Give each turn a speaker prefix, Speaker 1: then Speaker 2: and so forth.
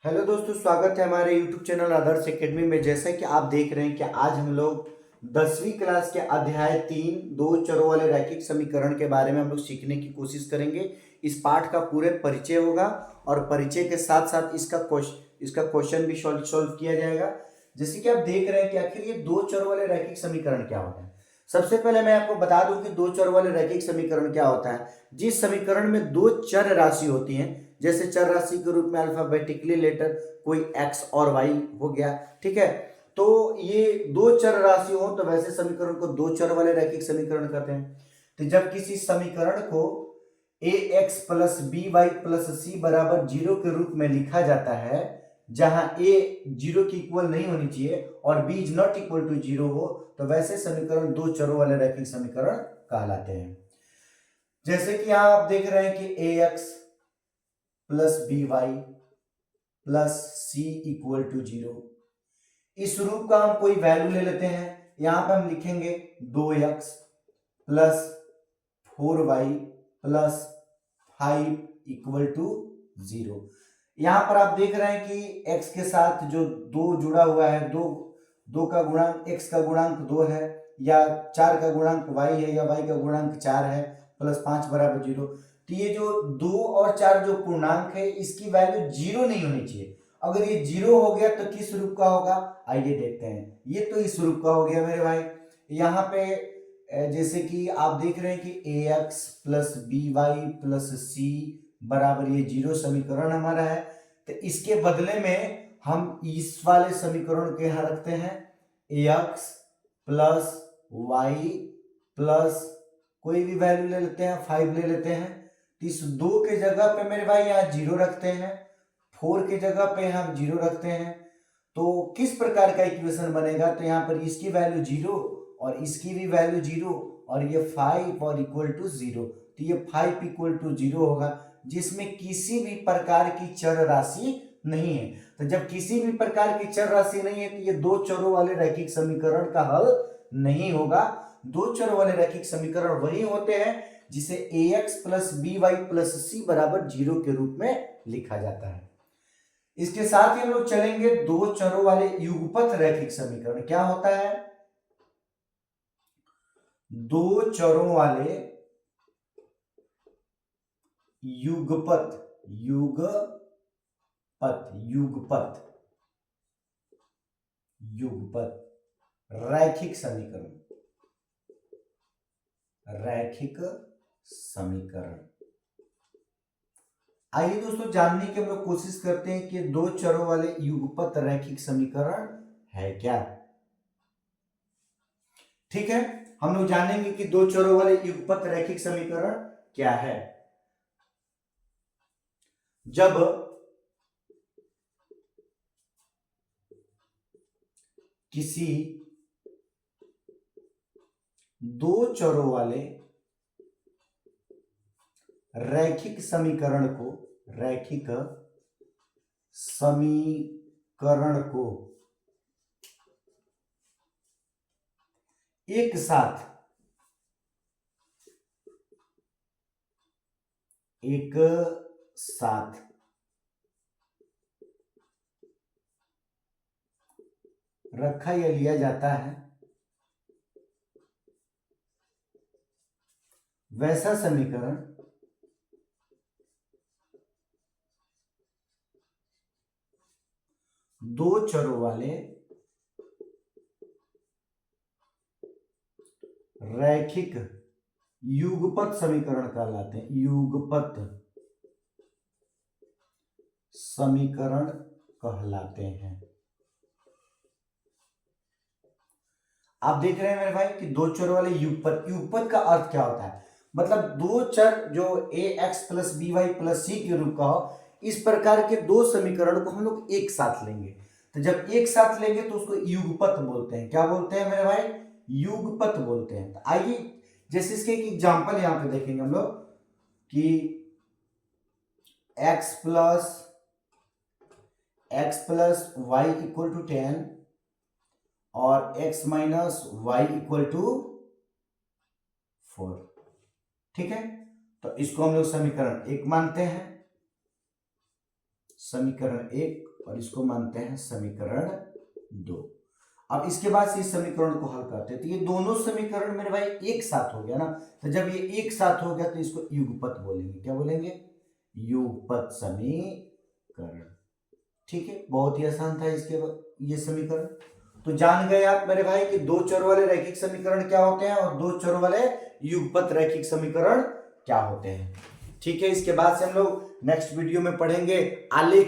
Speaker 1: Hello दोस्तों, स्वागत है हमारे YouTube चैनल आदर्श एकेडमी में। जैसा कि आप देख रहे हैं कि आज हम लोग 10वीं क्लास के अध्याय 3 दो चरों वाले रैखिक समीकरण के बारे में हम लोग सीखने की कोशिश करेंगे। इस पाठ का पूरे परिचय होगा और परिचय के साथ साथ इसका क्वेश्चन भी सॉल्व किया जाएगा। जैसे कि आप देख रहे हैं कि आखिर ये दो चरों वाले रैखिक समीकरण क्या होता है। सबसे पहले मैं आपको बता दूं कि दो चर वाले रैखिक समीकरण क्या होता है। जिस समीकरण में दो चर राशि होती हैं, जैसे चर राशि के रूप में अल्फाबेटिकली लेटर कोई एक्स और वाई हो गया, ठीक है। तो ये दो चर राशि हो तो वैसे समीकरण को दो चर वाले रैखिक समीकरण कहते हैं। तो जब किसी समीकरण को A X plus B Y plus C बराबर जीरो के रूप में लिखा जाता है, जहां ए जीरो की इक्वल नहीं होनी चाहिए और B is not equal to zero हो, तो वैसे समीकरण दो चरों वाले रैखिक समीकरण कहलाते हैं। जैसे कि यहां आप देख रहे हैं कि A X plus B Y plus C equal to zero. इस रूप का हम कोई वैल्यू ले लेते हैं। यहां पे हम लिखेंगे 2x plus 4y plus 5 equal to zero. यहां पर आप देख रहे हैं कि x के साथ जो दो जुड़ा हुआ है, दो का गुणांक x का गुणांक 2 है, या 4 का गुणांक y है, या y का गुणांक 4 है, प्लस 5 बराबर जीरो। तो ये जो 2 और 4 जो पूर्णांक है, इसकी वैल्यू जीरो नहीं होनी चाहिए। अगर ये जीरो हो गया तो किस रूप का होगा, आइए देखते हैं। ये तो इस रूप का हो गया मेरे भाई। यहाँ पे जैसे कि आप देख रहे हैं कि A X plus B Y plus C बराबर ये जीरो समीकरण हमारा है। तो इसके बदले में हम इस वाले समीकरण के यहां रखते हैं ए एक्स प्लस वाई प्लस कोई भी वैल्यू ले लेते हैं, 5 ले लेते हैं। तो इस 2 के जगह पे मेरे भाई यहाँ जीरो रखते हैं, 4 के जगह पे हम जीरो रखते हैं। तो किस प्रकार का इक्वेशन बनेगा, तो यहाँ पर इसकी वैल्यू जीरो और इसकी भी वैल्यू जीरो और ये 5 और इक्वल टू जीरो। तो ये 5 इक्वल टू जीरो होगा, जिसमें किसी भी प्रकार की चर राशि नहीं है। तो जब किसी भी प्रकार की चर राशि नहीं है तो ये दो चरों वाले रैखिक समीकरण का हल नहीं होगा। दो चरों वाले रैखिक समीकरण वही होते हैं जिसे A X plus B Y plus C बराबर जीरो के रूप में लिखा जाता है। इसके साथ ही हम लोग चलेंगे दो चरों वाले युगपत रैखिक समीकरण। क्या होता है? दो चरों वाले युगपत युगपत रैखिक समीकरण। आइए दोस्तों जानने की हम लोग कोशिश करते हैं कि दो चरों वाले युगपत रैखिक समीकरण है क्या। ठीक है, हम लोग जानेंगे कि दो चरों वाले युगपत रैखिक समीकरण क्या है। जब किसी दो चरों वाले रैखिक समीकरण को एक साथ रखा या लिया जाता है, वैसा समीकरण दो चरों वाले रैखिक युगपत समीकरण कहलाते हैं। युगपत समीकरण कहलाते हैं। आप देख रहे हैं मेरे भाई कि दो चर वाले युगपत का अर्थ क्या होता है। मतलब दो चर जो A X plus B Y plus C के रूप का हो, इस प्रकार के दो समीकरण को हम लोग एक साथ लेंगे। तो जब एक साथ लेंगे तो उसको युगपत बोलते हैं। क्या बोलते हैं मेरे भाई? युगपत बोलते हैं। तो आइए जैसे इसके एक एग्जाम्पल यहां पे देखेंगे हम लोग कि X plus Y equal to 10 और x minus Y equal to 4। ठीक है, तो इसको हम लोग समीकरण एक मानते हैं। समीकरण 1 और इसको मानते हैं समीकरण 2। अब इसके बाद से इस समीकरण को हल करते हैं, तो ये दोनों समीकरण मेरे भाई एक साथ हो गया ना, तो जब ये एक साथ हो गया तो इसको युगपत बोलेंगे। क्या बोलेंगे? युगपत समीकरण। ठीक है, बहुत ही आसान था इसके ये समीकरण। तो जान गए आप मेरे भाई कि दो चर वाले रैखिक समीकरण क्या होते हैं और दो चर वाले युगपत रैखिक समीकरण क्या होते हैं। ठीक है, इसके बाद से हम लोग नेक्स्ट वीडियो में पढ़ेंगे आलेख